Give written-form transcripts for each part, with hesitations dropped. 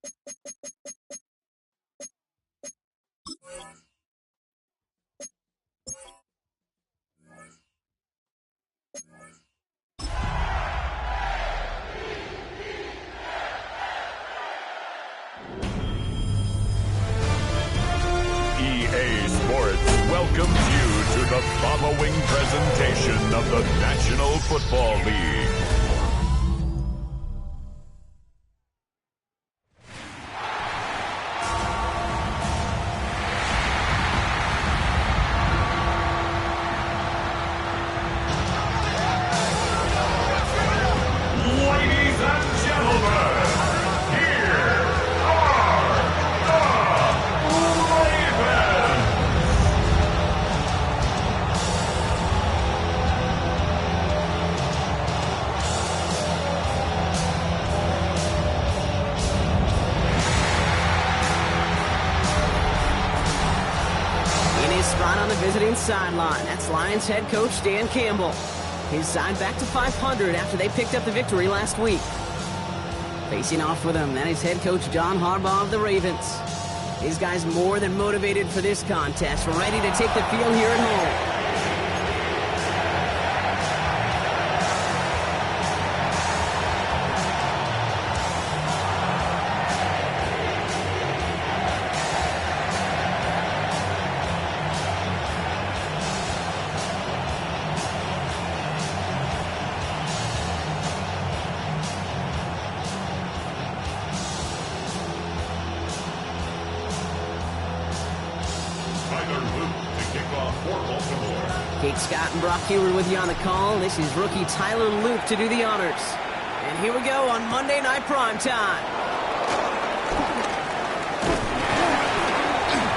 EA Sports welcomes you to the following presentation of the National Football League. Ladies and gentlemen, here are the Ravens. In his spot on the visiting sideline, that's Lions head coach Dan Campbell. His side back to 500 after they picked up the victory last week. Facing off with him, that is head coach John Harbaugh of the Ravens. His guys more than motivated for this contest, ready to take the field here at home. Kate Scott and Brock Heward with you on the call. This is rookie Tyler Luke to do the honors. And here we go on Monday Night Primetime.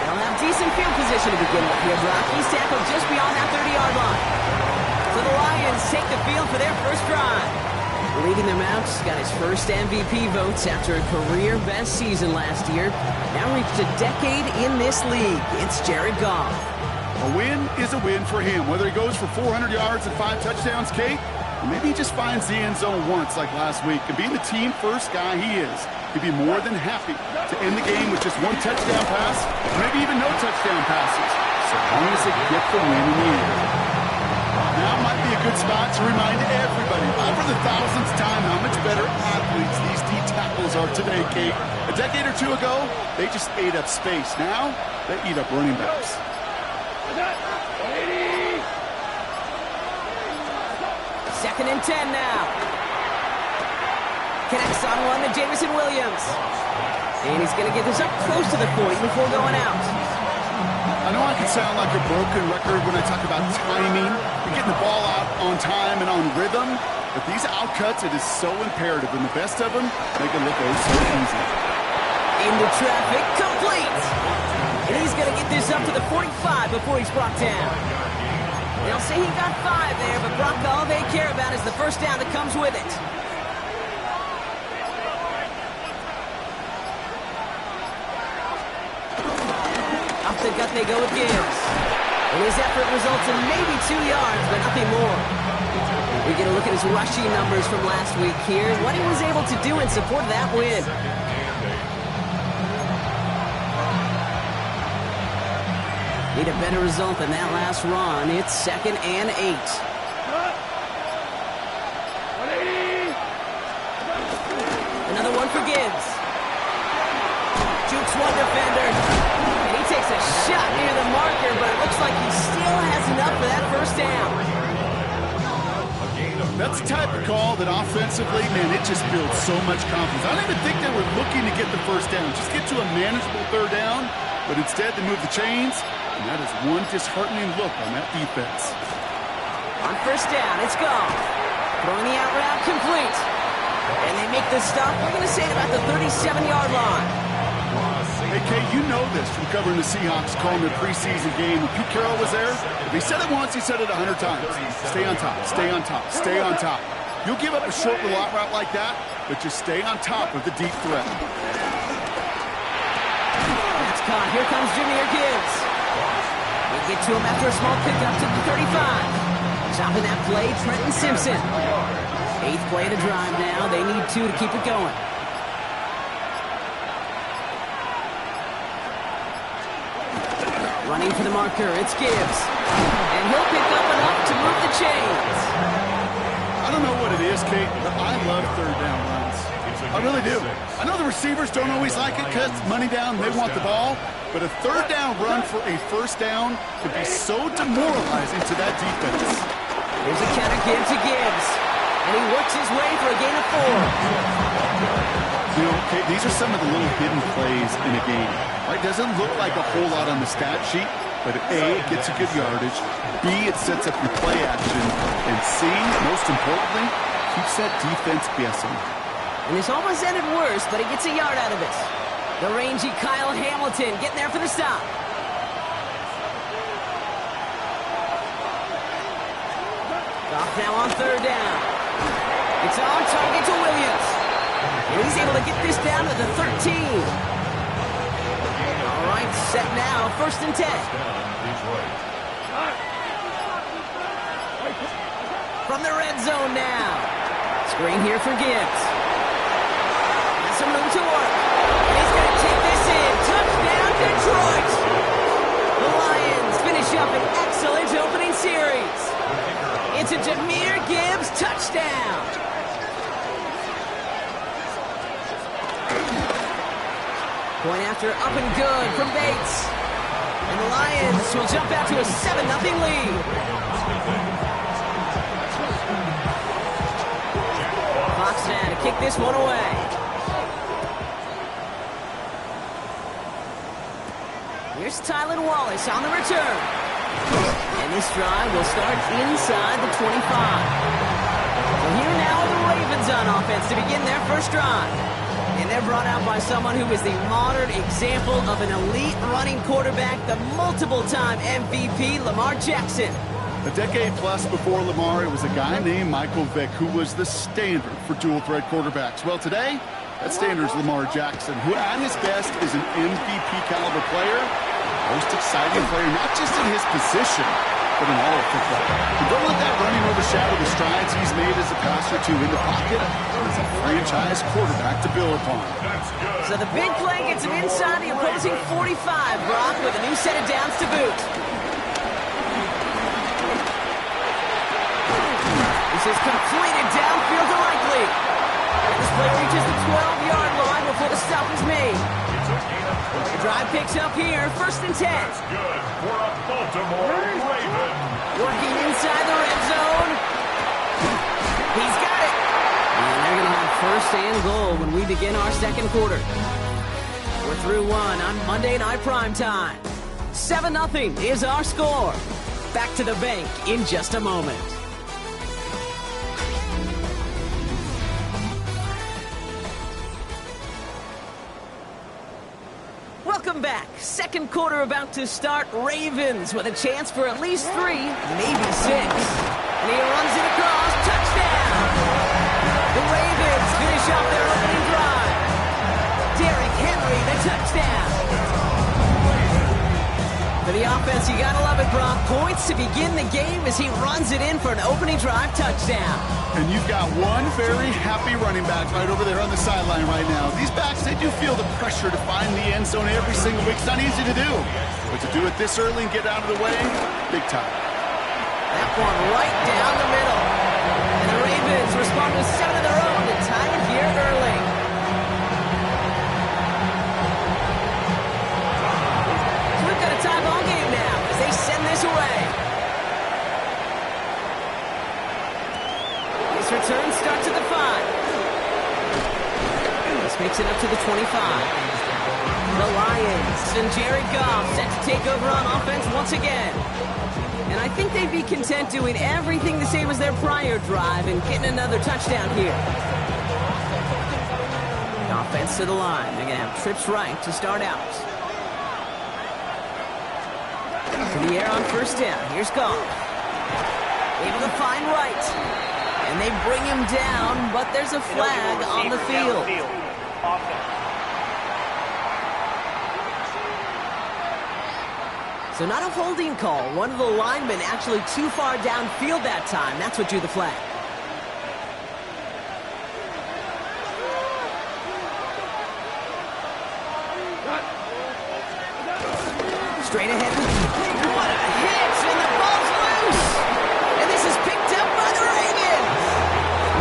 They'll have decent field position to begin with here, Brock. He's tackled just beyond that 30-yard line. So the Lions take the field for their first drive. Leading them out, got his first MVP votes after a career-best season last year. Now reached a decade in this league. It's Jared Goff. A win is a win for him, whether he goes for 400 yards and 5 touchdowns, Kate, or maybe he just finds the end zone once like last week. And being the team-first guy he is, he'd be more than happy to end the game with just 1 touchdown pass, or maybe even no touchdown passes, so long as they get the win in the end. Now might be a good spot to remind everybody, for the thousandth time, how much better athletes these D tackles are today, Kate. A decade or two ago, they just ate up space. Now, they eat up running backs. Second and 10 now. Connects on one to Jamison Williams. And he's going to get this up close to the point before going out. I know I can sound like a broken record when I talk about timing and getting the ball out on time and on rhythm, but these outcuts, it is so imperative, and the best of them make it look so easy. Into traffic, complete! And he's going to get this up to the 45 before he's brought down. They'll say he got 5 there, but Brock, all they care about is the first down that comes with it. Off the gut they go with Gibbs. And his effort results in maybe 2 yards, but nothing more. We get a look at his rushing numbers from last week here, what he was able to do in support of that win. Need a better result than that last run. It's 2nd and 8. Another one for Gibbs. Jukes one defender. And he takes a shot near the marker, but it looks like he still has enough for that first down. That's the type of call that offensively, man, it just builds so much confidence. I don't even think they were looking to get the first down. Just get to a manageable 3rd down, but instead they move the chains. And that is one disheartening look on that defense. On first down, it's Goff. Throwing the out route complete. And they make the stop, we're going to say, at about the 37-yard line. Hey, Kay, you know this from covering the Seahawks, calling their preseason game. When Pete Carroll was there, if he said it once, he said it 100 times. Stay on top, stay on top, stay on top. You'll give up a short little out route like that, but just stay on top of the deep threat. That's caught. Here comes Jahmyr Gibbs. They get to him after a small pickup to the 35. Stopping that play, Trenton Simpson. 8th play to drive now. They need 2 to keep it going. Running for the marker, it's Gibbs. And he'll pick up enough to move the chains. I don't know what it is, Kate, but I love third down runs. I really do. I know the receivers don't always like it because money down, they want the ball. But a third down run for a first down could be so demoralizing to that defense. Here's a counter give to Gibbs. And he works his way for a gain of 4. You know, Kate, these are some of the little hidden plays in a game. Right? Doesn't look like a whole lot on the stat sheet, but A, it gets a good yardage. B, it sets up your play action. And C, most importantly, keeps that defense guessing. And this almost ended worse, but he gets a yard out of it. The rangy Kyle Hamilton getting there for the stop. Off now on third down. It's on target to Williams. And he's able to get this down to the 13. All right, set now, 1st and 10. From the red zone now. Screen here for Gibbs. Has some room to work. And he's going to take this in. Touchdown, Detroit. The Lions finish up an excellent opening series. It's a Jahmyr Gibbs touchdown. Point after up and good from Bates. And the Lions will jump out to a 7-0 lead. Fox now to kick this one away. Here's Tylan Wallace on the return. And this drive will start inside the 25. So here now are the Ravens on offense to begin their first drive. And they're brought out by someone who is the modern example of an elite running quarterback, the multiple-time MVP, Lamar Jackson. A decade plus before Lamar, it was a guy named Michael Vick who was the standard for dual-threat quarterbacks. Well, today, that standard is Lamar Jackson, who at his best is an MVP-caliber player, most exciting player, not just in his position, but in all of football. And don't let that running overshadow the strides he's made as a passer, too, in the pocket. He's a franchise quarterback to build upon. So the big play gets him inside the opposing 45, Brock, with a new set of downs to boot. This is completed downfield to Likely. And this play reaches the 12-yard line before the stop is made. The drive picks up here, 1st and 10. That's good for a Baltimore Raven. Working inside the red zone. He's got it. And they're going to have 1st and goal when we begin our second quarter. We're through one on Monday Night Primetime. 7-0 is our score. Back to the bank in just a moment. Welcome back. Second quarter about to start. Ravens with a chance for at least 3, maybe 6. And he runs it across. Touchdown! The Ravens finish off their opening drive. Derrick Henry, the touchdown. For the offense, you gotta love it, Brock. Points to begin the game as he runs it in for an opening drive touchdown. And you've got one very happy running back right over there on the sideline right now. These backs, they do feel the pressure to find the end zone every single week. It's not easy to do. But to do it this early and get out of the way, big time. That one right down the middle. And the Ravens respond with 7 of their own to tie it here early. So we've got a tie ball game now as they send this away. This return starts at the 5. This makes it up to the 25. The Lions and Jared Goff set to take over on offense once again. And I think they'd be content doing everything the same as their prior drive and getting another touchdown here. Offense to the line. They're going to have trips right to start out. To the air on 1st down. Here's Goff. Able to find right. And they bring him down, but there's a flag on the field. So not a holding call. One of the linemen actually too far downfield that time. That's what drew the flag. Straight ahead. What a hit! And the ball's loose! And this is picked up by the Ravens!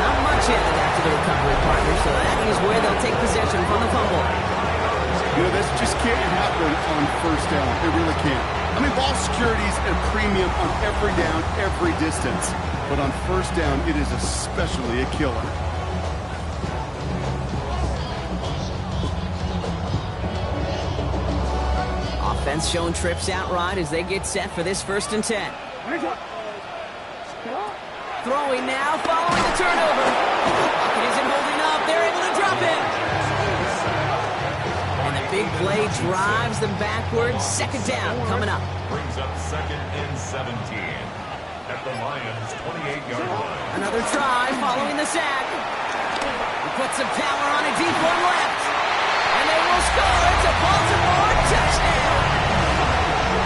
Not much in it after the recovery, partner, so that is where they'll take possession from the fumble. You know, this just can't happen on first down. It really can't. I mean, ball security's a premium on every down, every distance. But on first down, it is especially a killer. Offense showing trips out right as they get set for this 1st and 10. Throwing now, following the turnover. It isn't holding up. They're able to drop it. And the big play drives them backwards. 2nd down coming up. Brings up 2nd and 17 at the Lions' 28-yard line. Another try following the sack. He puts some power on a deep one left. And they will score. It's a Baltimore touchdown.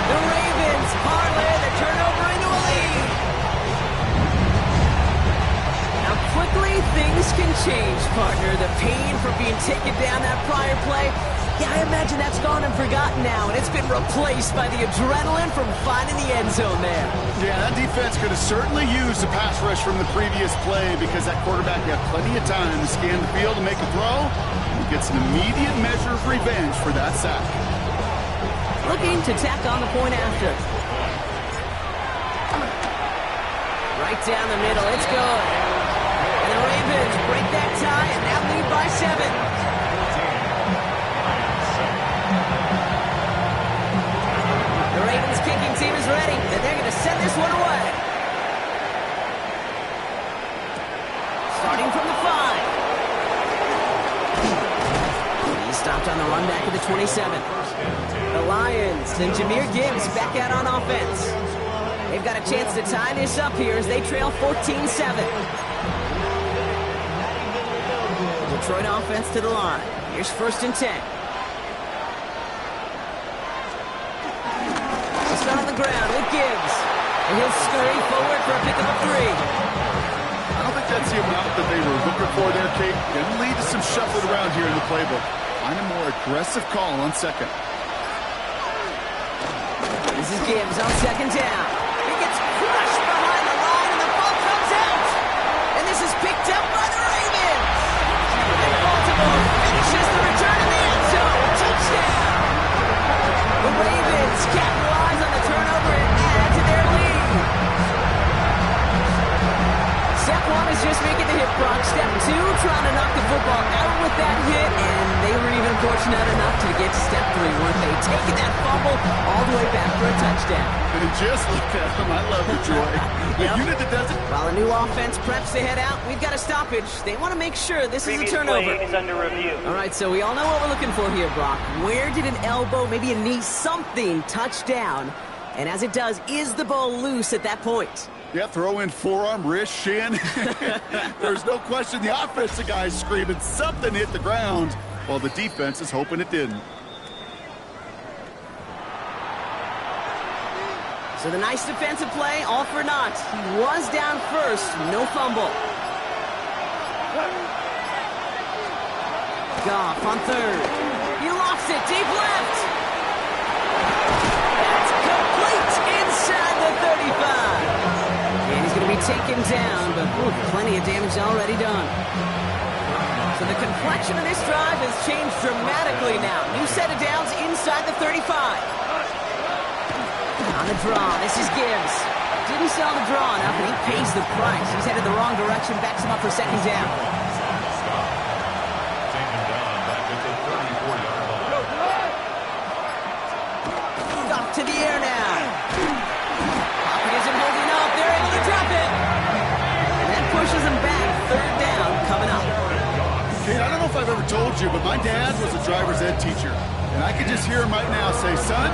The Ravens parlay the turnover into a lead. Now quickly things can change, partner. The pain from being taken down that prior play, yeah, I imagine that's gone and forgotten now, and it's been replaced by the adrenaline from finding the end zone there. Yeah, that defense could have certainly used a pass rush from the previous play because that quarterback had plenty of time to scan the field and make a throw. He gets an immediate measure of revenge for that sack. Looking to tack on the point after. Right down the middle, it's good. And the Ravens break that tie and now lead by 7. The Ravens kicking team is ready, and they're going to send this one away. Starting from the 5. He's stopped on the run back at the 27. The Lions and Jahmyr Gibbs back out on offense. They've got a chance to tie this up here as they trail 14-7. Detroit offense to the line. Here's 1st and 10. On the ground with Gibbs. And he'll scurry forward for a pickup of 3. I don't think that's the amount that they were looking for there, Kate. Going to lead to some shuffling around here in the playbook. Find a more aggressive call on 2nd. This is Gibbs on 2nd down. He gets crushed behind the line and the ball comes out. And this is picked up by the Ravens. And Baltimore finishes the return in the end zone. Touchdown. The Ravens capitalize on the turnover and add to their lead. Step 1 is just making the hit, Brock. Step 2, trying to knock the football out with that hit, and they were even fortunate enough to get to step 3, weren't they? Taking that fumble all the way back for a touchdown. And just look at them. I love the joy. The unit that does it. While a new offense preps to head out, we've got a stoppage. They want to make sure this is a turnover. Play is under review. All right, so we all know what we're looking for here, Brock. Where did an elbow, maybe a knee, something touch down? And as it does, is the ball loose at that point? Yeah, throw in forearm, wrist, shin. There's no question the offensive guy is screaming something hit the ground while the defense is hoping it didn't. So the nice defensive play, all for naught. He was down first, no fumble. Goff on 3rd. He lost it, deep left. That's complete inside the 35. And he's going to be taken down, but plenty of damage already done. So the complexion of this drive has changed dramatically now. New set of downs inside the 35. On the draw, this is Gibbs. Didn't sell the draw enough, and he pays the price. He's headed the wrong direction, backs him up for 2nd down. Taken down back at the 34-yard line. Off to the air now. Pocket isn't holding up. They're able to drop it. And that pushes him back. 3rd down coming up. Kate, I don't know if I've ever told you, but my dad was a driver's ed teacher. And I can just hear him right now say, son,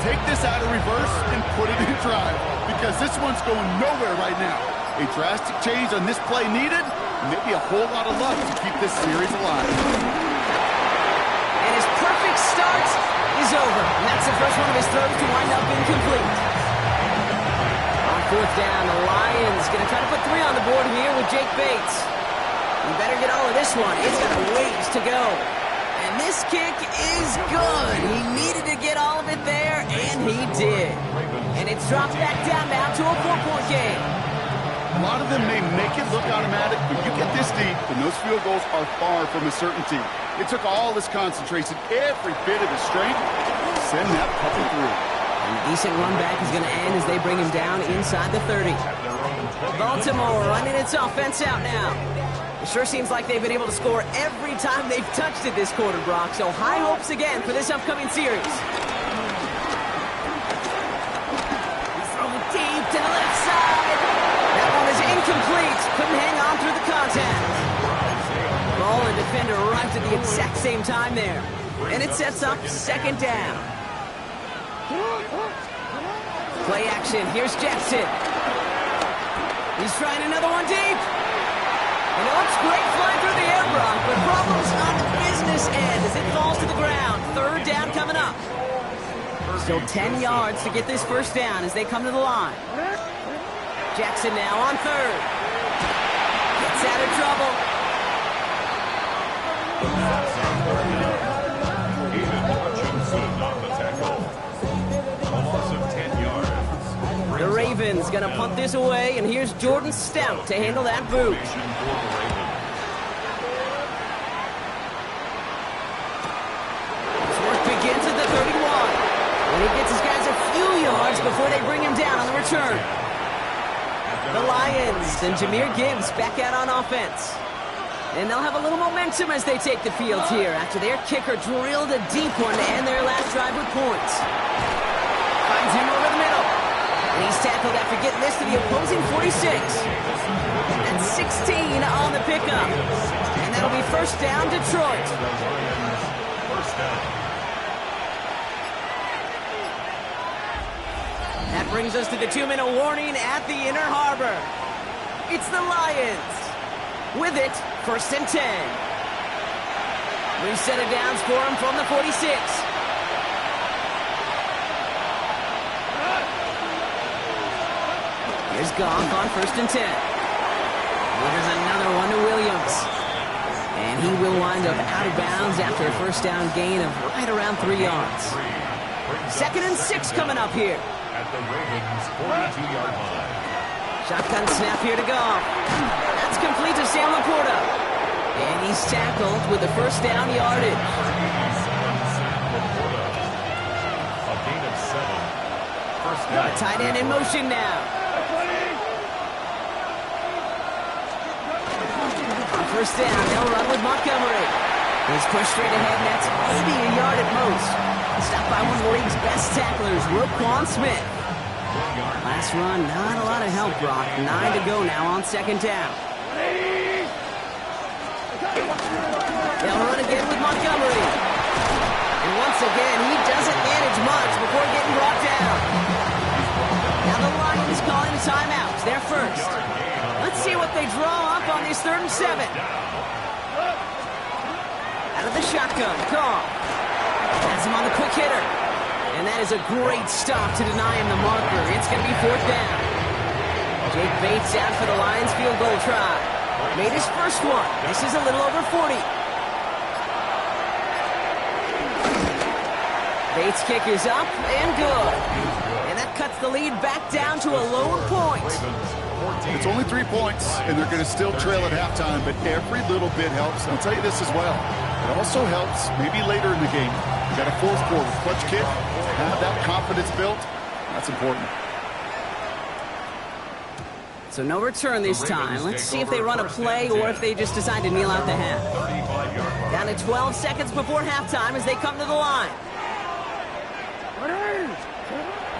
take this out of reverse and put it in drive because this one's going nowhere right now. A drastic change on this play needed, and maybe a whole lot of luck to keep this series alive. And his perfect start is over. And that's the first one of his throws to wind up incomplete. On 4th down, the Lions going to try to put 3 on the board here with Jake Bates. You better get all of this one. It's got a ways to go. And this kick is good. He needed to get all of it there, and he did. And it's dropped back down now to a 4-point game. A lot of them may make it look automatic, but you get this deep, and those field goals are far from a certainty. It took all his concentration, every bit of his strength, to send that puppy through. And a decent run back is going to end as they bring him down inside the 30. Baltimore running its offense out now. It sure seems like they've been able to score every time they've touched it this quarter, Brock. So high hopes again for this upcoming series. He's throwing deep to the left side. That one is incomplete. Couldn't hang on through the contact. Ball and defender arrived at the exact same time there. And it sets up second down. Play action. Here's Jackson. He's trying another one deep. And it looks great flying through the air, Brock, but problems on the business end as it falls to the ground. Third down coming up. Still 10 yards to get this first down as they come to the line. Jackson now on third. Gets out of trouble. The Ravens going to punt this away, and here's Jordan Stout to handle that boot. His work begins at the 31. And he gets his guys a few yards before they bring him down on the return. The Lions and Jahmyr Gibbs back out on offense. And they'll have a little momentum as they take the field here after their kicker drilled a deep one to end their last drive with points. Finds him over the middle. And he's tackled after getting this to the opposing 46. And 16 on the pickup. And that'll be first down, Detroit. That brings us to the 2-minute warning at the Inner Harbor. It's the Lions. With it, first and 10. Reset it downs for him from the 46. Here's Goff on first and 10. There's another one to Williams. And he will wind up out of bounds after a first down gain of right around 3 yards. Second and 6 coming up here. At the Ravens' 42-yard line. Shotgun snap here to Goff. That's complete to Sam Laporta. And he's tackled with the first down yardage. A gain of 7. First down. Tight end in motion now. On first down, they'll run with Montgomery. He's pushed straight ahead, and that's maybe a yard at most. Stopped by one of the league's best tacklers, Roquan Smith. Last run, not a lot of help, Brock. 9 to go now on second down. They'll run again with Montgomery. And once again, he doesn't manage much before getting brought down. Now the Lions calling a timeout. They're first. Let's see what they draw up on this 3rd and 7. Out of the shotgun, Goff. Has him on the quick hitter. And that is a great stop to deny him the marker. It's going to be 4th down. Jake Bates out for the Lions field goal try. Made his first one. This is a little over 40. Bates' kick is up and good. And that cuts the lead back down to a lone point. It's only 3 points, and they're going to still trail at halftime, but every little bit helps. And I'll tell you this as well. It also helps maybe later in the game. You got a 4th quarter clutch kick, have that confidence built. That's important. So no return this time. Let's see if they run a play or if they just decide to kneel out the half. Down to 12 seconds before halftime as they come to the line.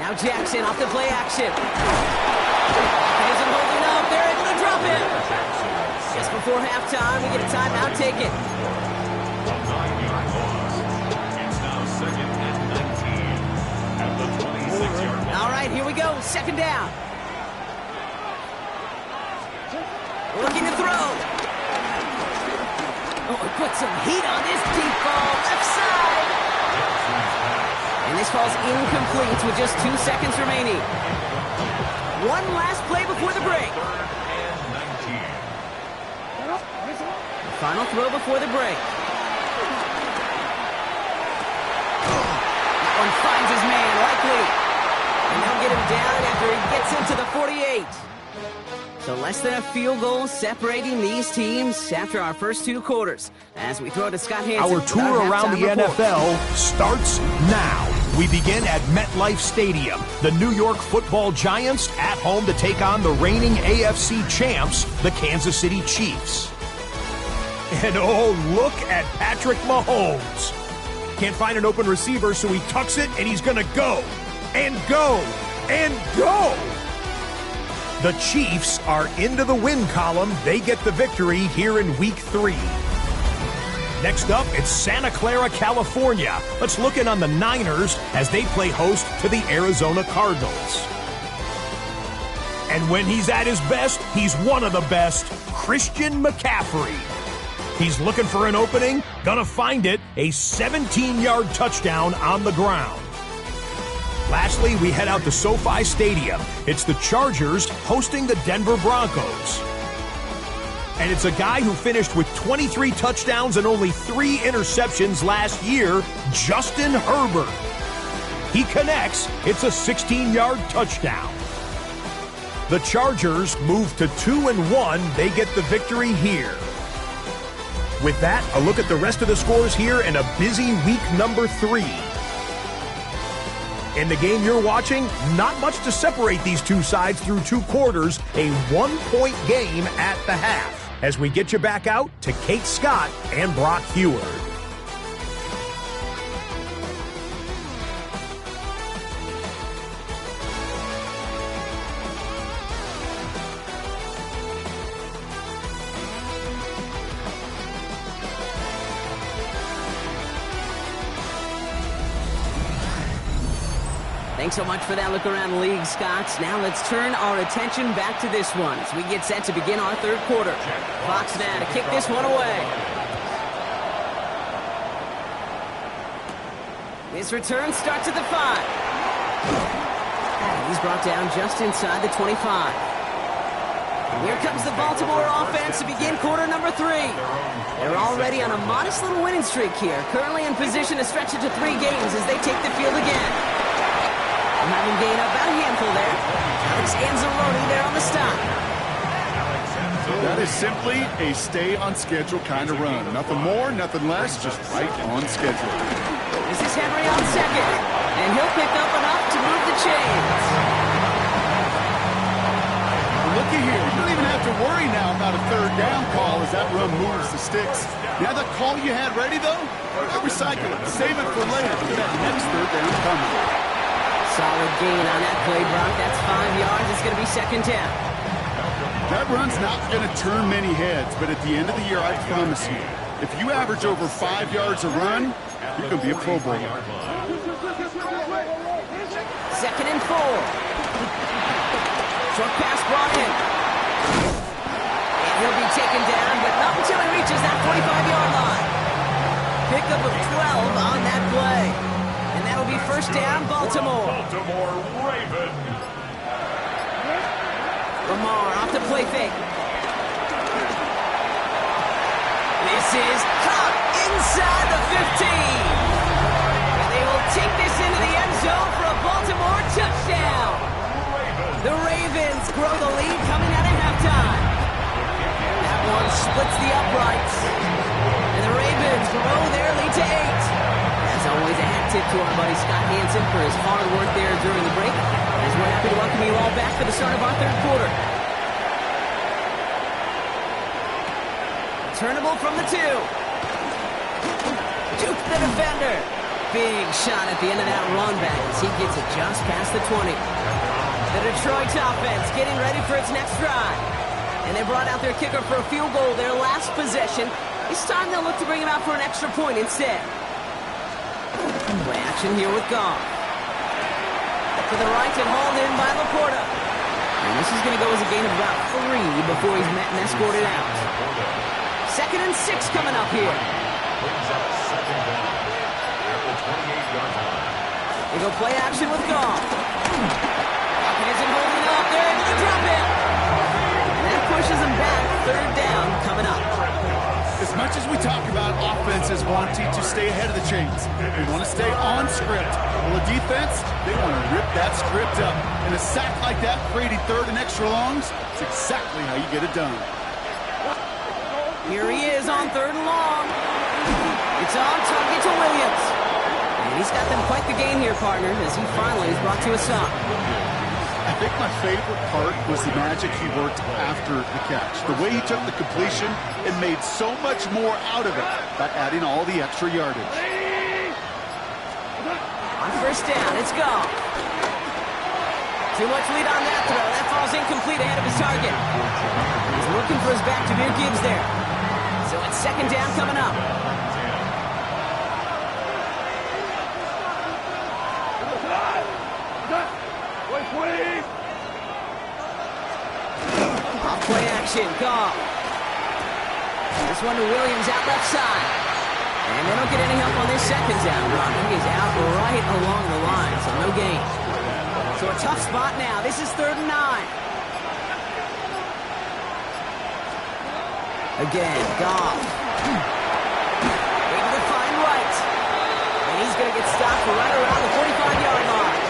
Now Jackson off the play action. He isn't holding up. They're able to drop him. Just before halftime, we get a timeout taken. A 9-yard loss. It's now 2nd and 19 at the 26-yard line. All right, here we go. Second down. Looking to throw. Oh, he put some heat on this deep ball. Left side. And this ball's incomplete with just 2 seconds remaining. One last play before the break. 3rd and 19. Final throw before the break. That one finds his man, likely. Less than a field goal separating these teams after our first 2 quarters. As we throw to Scott Hansen. Our tour around the NFL starts now. We begin at MetLife Stadium. The New York Football Giants at home to take on the reigning AFC champs, the Kansas City Chiefs. And oh, look at Patrick Mahomes. Can't find an open receiver, so he tucks it, and he's going to go, and go, and go. The Chiefs are into the win column. They get the victory here in Week 3. Next up, it's Santa Clara, California. Let's look in on the Niners as they play host to the Arizona Cardinals. And when he's at his best, he's one of the best, Christian McCaffrey. He's looking for an opening, gonna find it, a 17-yard touchdown on the ground. Lastly, we head out to SoFi Stadium. It's the Chargers hosting the Denver Broncos. And it's a guy who finished with 23 touchdowns and only 3 interceptions last year, Justin Herbert. He connects, it's a 16-yard touchdown. The Chargers move to 2-1, they get the victory here. With that, a look at the rest of the scores here in a busy week number 3. In the game you're watching, not much to separate these two sides through 2 quarters, a 1-point game at the half. As we get you back out to Kate Scott and Brock Heward. Thanks so much for that look around the league, Scott. Now let's turn our attention back to this one as we get set to begin our 3rd quarter. Fox now to kick this one away. This return starts at the 5. He's brought down just inside the 25. Here comes the Baltimore offense to begin quarter number 3. They're already on a modest little winning streak here, currently in position to stretch it to 3 games as they take the field again. Having gained up about a handful there. Alex Anzalone there on the stop. That is simply a stay-on-schedule kind of run. Nothing more, nothing less, just right on schedule. This is Henry on second, and he'll pick up enough to move the chains. Looky here, you don't even have to worry now about a 3rd down call as that run moves the sticks. Now that call you had ready, though, recycle it, save it for later. Look at that next 3rd down coming. Solid gain on that play, Brock. That's 5 yards. It's going to be 2nd down. That run's not going to turn many heads, but at the end of the year, I promise you, if you average over 5 yards a run, you're going to be a Pro Bowler. 2nd and 4. Short pass brought in. And he'll be taken down, but not until he reaches that 45-yard line. Pickup of 12 on that play. And that'll be 1st down, Baltimore. Baltimore Raven. Lamar off the play fake. This is caught inside the 15. And they will take this into the end zone for a Baltimore touchdown. The Ravens grow the lead coming out of halftime. That one splits the uprights. And the Ravens grow their lead to 8. As always, a hat tip to our buddy Scott Hansen for his hard work there during the break, as we're happy to welcome you all back for the start of our 3rd quarter. Turnable from the 2. Juke the defender. Big shot at the end of that run back as he gets it just past the 20. The Detroit offense getting ready for its next drive. And they brought out their kicker for a field goal their last possession. This time they'll look to bring him out for an extra point instead. Play action here with Goff. To the right and hauled in by Laporta. And this is going to go as a gain of about 3 before he's met and escorted out. 2nd and 6 coming up here. They go play action with Goff. He isn't holding up. They're able to drop it. And that pushes him back. 3rd down coming up. As much as we talk about offenses wanting to stay ahead of the chains, they want to stay on script. Well, the defense, they want to rip that script up. And a sack like that, creating third and extra longs, it's exactly how you get it done. Here he is on third and long. It's on target to Williams. And he's got them quite the game here, partner, as he finally is brought to a stop. I think my favorite part was the magic he worked after the catch. The way he took the completion and made so much more out of it by adding all the extra yardage. On first down, it's gone. Too much lead on that throw. That falls incomplete ahead of his target. He's looking for his back to Jameer Gibbs there. So it's second down coming up. Off-play action, Goff. This one to Williams out left side. And they don't get any help on this second down run. He is out right along the line, so no gain. So a tough spot now. This is 3rd and 9. Again, Goff. Able to find right. And he's going to get stopped right around the 45-yard line.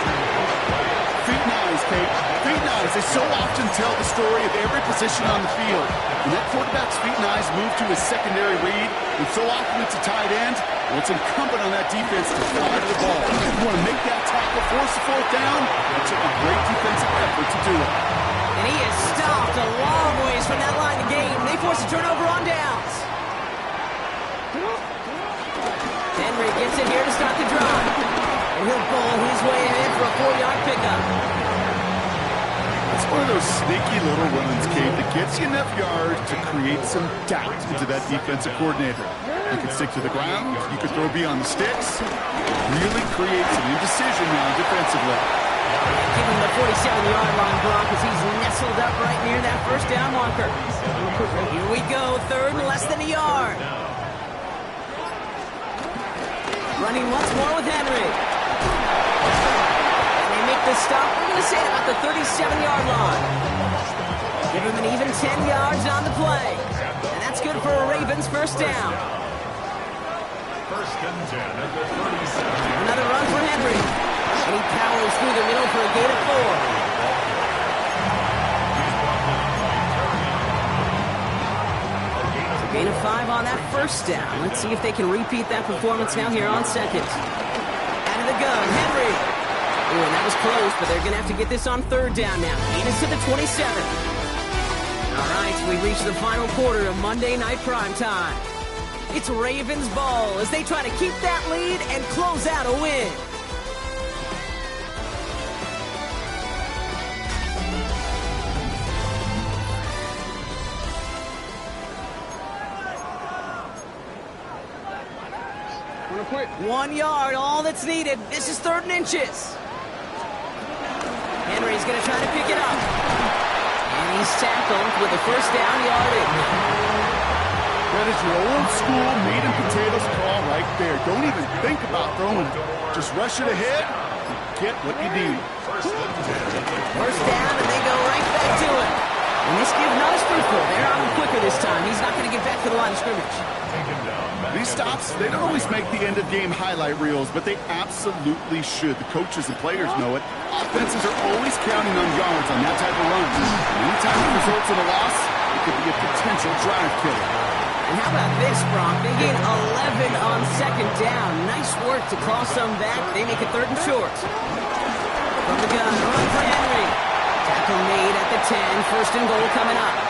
Feet and eyes, Kate. Feet and eyes. They so often tell the story of every position on the field. When that quarterback's feet and eyes move to his secondary read, and so often it's a tight end, well, it's incumbent on that defense to fly to the ball. You want to make that tackle, force the fourth down. It took a great defensive effort to do it. And he is stopped a long ways from that line of game. They force a turnover on downs. Henry gets it here to start the drive. And he'll bowl his way ahead for a 4-yard pickup. It's one of those sneaky little runs, Kate, that gets you enough yards to create some doubt into that defensive coordinator. You can stick to the ground. You can throw beyond the sticks. Really creates an indecision now defensively. Give him the 47-yard line, Brock, as he's nestled up right near that first down marker. Here we go, 3rd and less than a yard. Running once more with Henry. And they make the stop, we're going to say about the 37-yard line. Give him an even 10 yards on the play. And that's good for a Ravens first down. First and 10 at the 37. Another run for Henry. And he powers through the middle for a gain of 4. Gain of 5 on that first down. Let's see if they can repeat that performance now here on second. Out of the gun, Henry. Ooh, and that was close, but they're going to have to get this on 3rd down now. Gain is to the 27. All right, we reach the final quarter of Monday Night Primetime. It's Ravens ball as they try to keep that lead and close out a win. Quick. 1 yard, all that's needed. This is 3rd and inches. Henry's going to try to pick it up. And he's tackled with a first down yardage. That is your old school meat and potatoes call right there. Don't even think about throwing it. Just rush it ahead and get what you need. First down, and they go right back to it. And this give not as fruitful. They're on him quicker this time. He's not going to get back to the line of scrimmage. These stops, they don't always make the end-of-game highlight reels, but they absolutely should. The coaches and players know it. Offenses are always counting on yards on that type of run. And anytime it results in a loss, it could be a potential drive killer. And how about this, Brock? They gain 11 on second down. Nice work to claw some back. They make it 3rd and short. From the gun, run for Henry. Tackle made at the 10. First and goal coming up.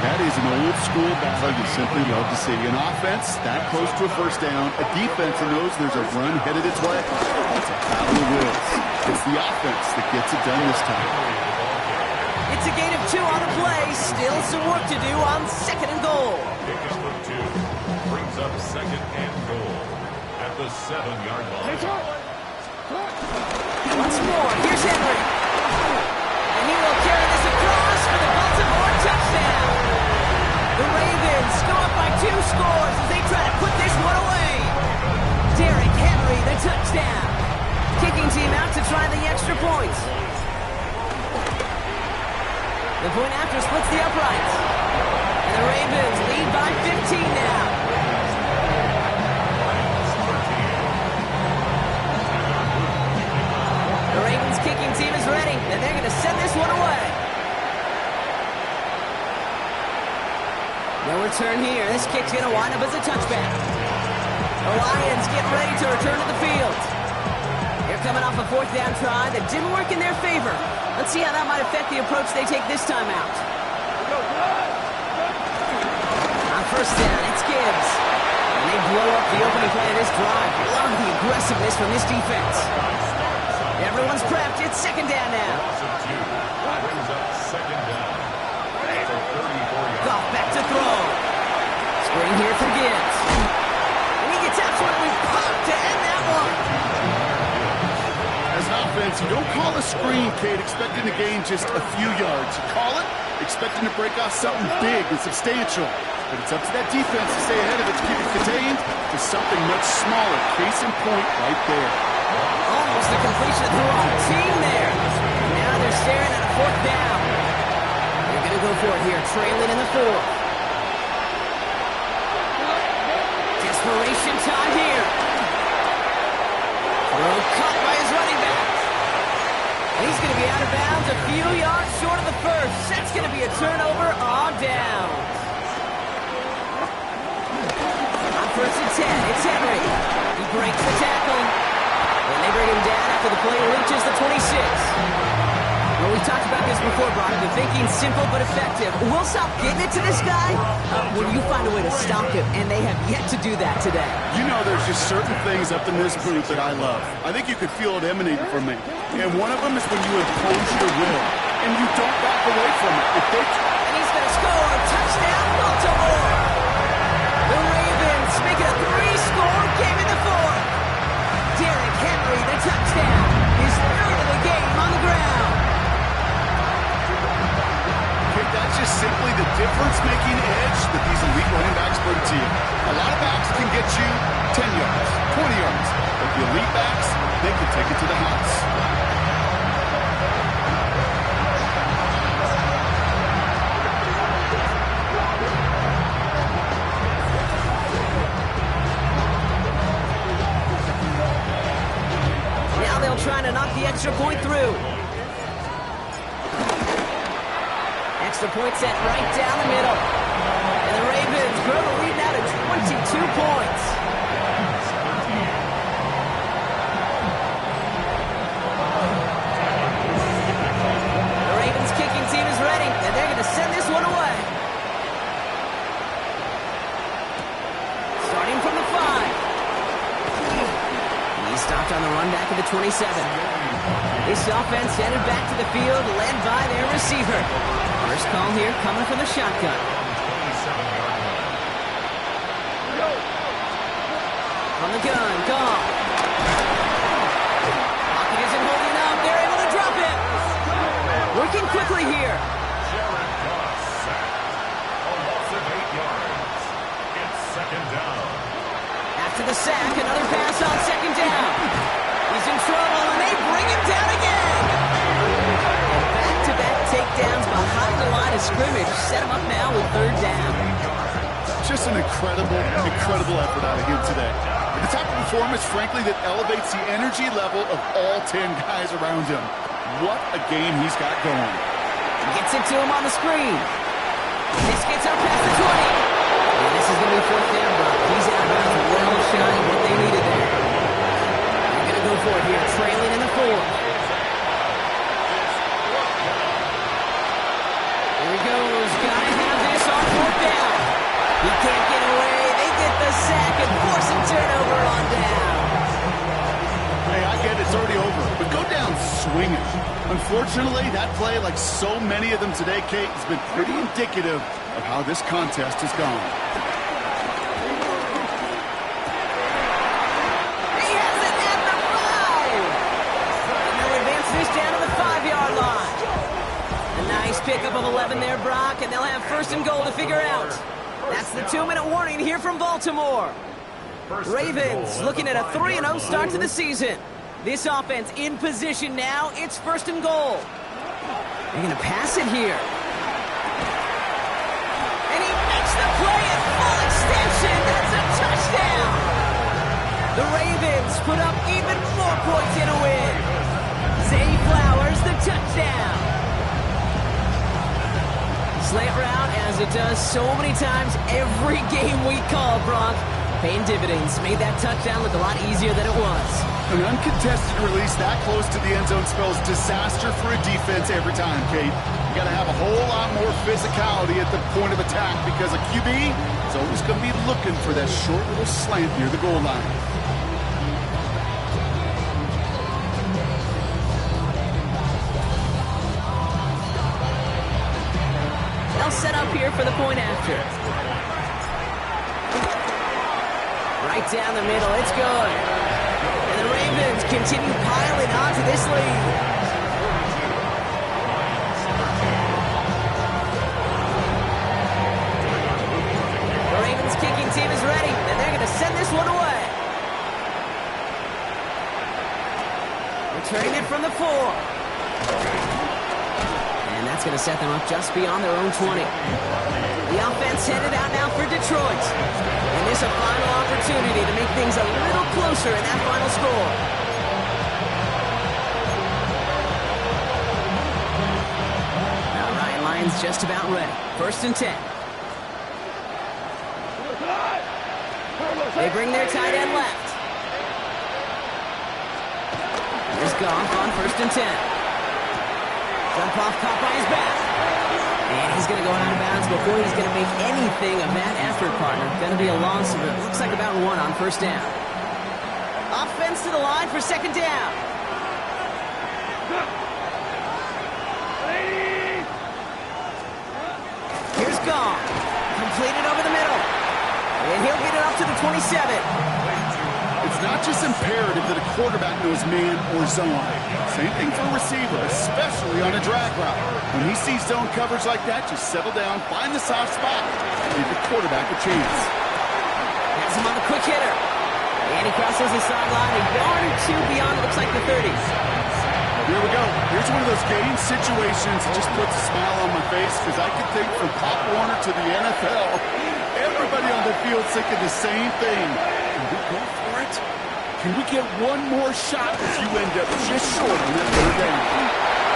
That is an old-school battle you simply love to see. An offense that close to a first down, a defense that knows there's a run headed its way. It's a battle of wills. It's the offense that gets it done this time. It's a gain of 2 on the play. Still some work to do on 2nd and goal. Pickup of 2 brings up 2nd and goal at the 7-yard line. Once more, here's Henry. And he will carry this across for the Baltimore touchdown. The Ravens go up by 2 scores as they try to put this one away. Derrick Henry, the touchdown. Kicking team out to try the extra point. The point after splits the uprights. And the Ravens lead by 15 now. The Ravens return here. This kick's going to wind up as a touchback. The Lions get ready to return to the field. They're coming off a 4th down try that didn't work in their favor. Let's see how that might affect the approach they take this time out. On 1st down, it's Gibbs. And they blow up the opening play of this drive. Love the aggressiveness from this defense. Everyone's prepped. It's 2nd down now. Brings up 2nd down. It's a 34-yard. Goff back to throw. Screen here for Gibbs. And he gets absolutely popped to end that one. As an offense, you don't call a screen, Kate, expecting to gain just a few yards. You call it expecting to break off something big and substantial. But it's up to that defense to stay ahead of it, to keep it contained to something much smaller. Case in point right there. Almost the completion of the wrong team there. Now they're staring at a 4th down. They're going to go for it here, trailing in the 4th. Desperation time here. Throw cut by his running back. And he's going to be out of bounds a few yards short of the 1st. That's going to be a turnover on down. On 1st and 10, it's Henry. He breaks the tackle. And they bring him down after the play reaches the 26. Well, we talked about this before, Brock. The thinking simple but effective. We'll stop getting it to this guy when you find a way to stop him, and they have yet to do that today. You know, there's just certain things up in this booth that I love. I think you could feel it emanating from me. And one of them is when you impose your will, and you don't back away from it. And he's going to score. Touchdown, Baltimore. The Ravens make it a 3-score game in the 4th. Derrick Henry, the touchdown. His 3rd of the game on the ground. That's just simply the difference-making edge that these elite running backs bring to you. A lot of backs can get you 10 yards, 20 yards, but the elite backs, they can take it to the house. Now they'll try to knock the extra point through. Extra point set right down the middle. And the Ravens grow the lead now to 22 points. The Ravens kicking team is ready, and they're going to send this one away. Starting from the 5. He's stopped on the run back at the 27. This offense headed back to the field, led by their receiver. First call here coming from the shotgun. On the gun, Goff. Pocket isn't holding up. They're able to drop it. Working quickly here. Jared Goff sacked. A loss of 8 yards. It's 2nd down. After the sack, another pass on 2nd down. He's in trouble, and they bring him down again. Back-to-back takedowns behind the line of scrimmage. Set him up now with 3rd down. Just an incredible effort out of him today. The type of performance, frankly, that elevates the energy level of all 10 guys around him. What a game he's got going. Gets it to him on the screen. This gets up past the 20. And this is going to be 4th down, bro. He's out of bounds, well shy of what they needed there. They're going to go for it here, trailing in the 4th. Here he goes. Gotta have this on 4th down. He can't get away. They get the sack and force a turnover on down. Hey, I get it's already over, but go down swinging. Unfortunately, that play, like so many of them today, Kate, has been pretty indicative of how this contest has gone. He has it at the 5. And they'll advance this down to the 5-yard line. A nice pickup of 11 there, Brock, and they'll have 1st and goal to figure out. That's the 2-minute warning here from Baltimore. Ravens looking at a 3-0 start to the season. This offense in position now. It's 1st and goal. They're going to pass it here. And he makes the play at full extension. That's a touchdown. The Ravens put up even more points in a win. Zay Flowers, the touchdown. slant route, as it does so many times every game we call, Brock. Paying dividends. Made that touchdown look a lot easier than it was. An uncontested release that close to the end zone spells disaster for a defense every time, Kate. You got to have a whole lot more physicality at the point of attack because a QB is always going to be looking for that short little slant near the goal line. They'll set up here for the point after. Right down the middle, it's good. And the Ravens continue piling onto this lead. The Ravens kicking team is ready, and they're going to send this one away. Returning it from the 4. And that's going to set them up just beyond their own 20. The offense headed out now for Detroit. And this is a final opportunity to make things a little closer in that final score. Now Ryan Lyons just about ready. 1st and 10. They bring their tight end left. Here's Goff on 1st and 10. Jump off, caught by his back. And he's going to go out of bounds before he's going to make anything of that effort, partner. Going to be a loss of it. Looks like about 1 on 1st down. Offense to the line for 2nd down. Here's Goff. Completed over the middle. And he'll get it up to the 27. It's not just imperative that a quarterback knows man or zone. Same thing for a receiver, especially on a drag route. When he sees zone coverage like that, just settle down, find the soft spot, and give the quarterback a chance. Has him on the quick hitter. And he crosses the sideline a yard or 2 beyond, it looks like the 30. Here we go. Here's one of those game situations that just puts a smile on my face because I can think from Pop Warner to the NFL. Everybody on the field thinking the same thing. Can we go for it? Can we get one more shot as you end up just short on that 3rd down?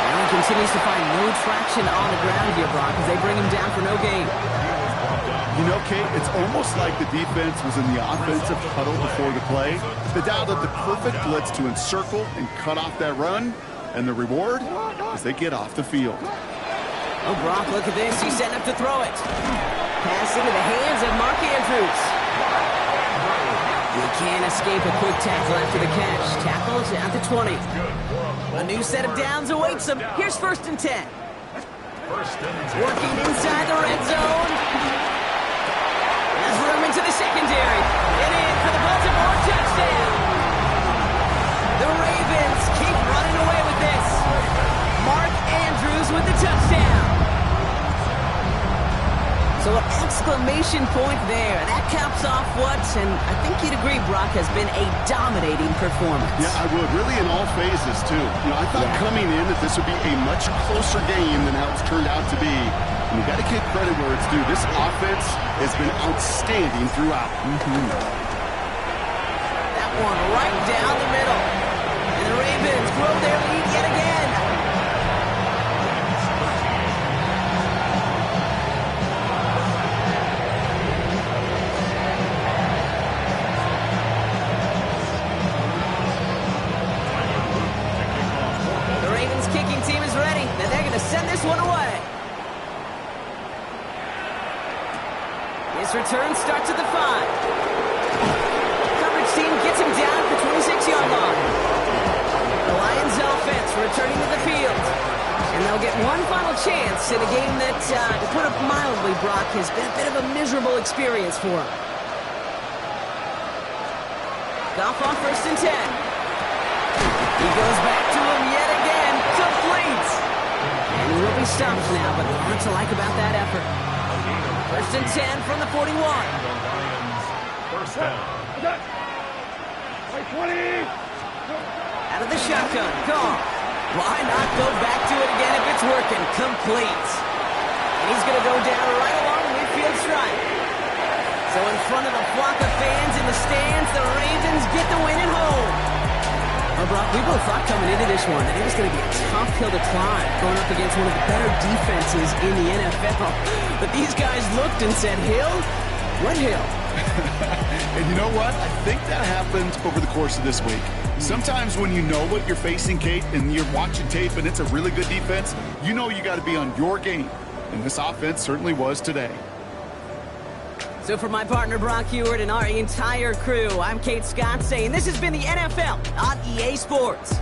Allen continues to find no traction on the ground here, Brock, as they bring him down for no gain. You know, Kate, it's almost like the defense was in the offensive huddle before the play. They dialed up the perfect blitz to encircle and cut off that run. And the reward is they get off the field. Oh, Brock, look at this. He's setting up to throw it. Pass into the hands of Mark Andrews. You can't escape a quick tackle after the catch. Tackles at the 20. A new set of downs awaits them. Here's 1st and 10. Working inside the red zone. There's room into the secondary. And in for the Baltimore touchdown. The Ravens keep running away with this. Mark Andrews with the touchdown. So an exclamation point there. That caps off what, and I think you'd agree, Brock, has been a dominating performance. Yeah, I would. Really in all phases, too. You know, I thought coming in that this would be a much closer game than how it's turned out to be. And you got to give credit where it's due. This offense has been outstanding throughout. That one right down the middle. And the Ravens grow their lead yet again. Send this one away. His return starts at the 5. Coverage team gets him down at the 26-yard line. The Lions offense returning to the field. And they'll get one final chance in a game that, to put it mildly, Brock, has been a bit of a miserable experience for him. Goff on 1st and 10. He goes back to him yet again. Complete. And he will be stopped now, but a lot to like about that effort. 1st and 10 from the 41. First down. Out of the shotgun. Gone. Why not go back to it again if it's working? Complete. And he's going to go down right along the midfield stripe. So in front of a flock of fans in the stands, the Ravens get the win at home. Well, Brock, we both thought coming into this one that it was going to be a tough hill to climb, going up against one of the better defenses in the NFL. But these guys looked and said, Hill? What hill? And you know what? I think that happened over the course of this week. Sometimes when you know what you're facing, Kate, and you're watching tape and it's a really good defense, you know you got to be on your game. And this offense certainly was today. So for my partner Brock Heward and our entire crew, I'm Kate Scott saying this has been the NFL on EA Sports.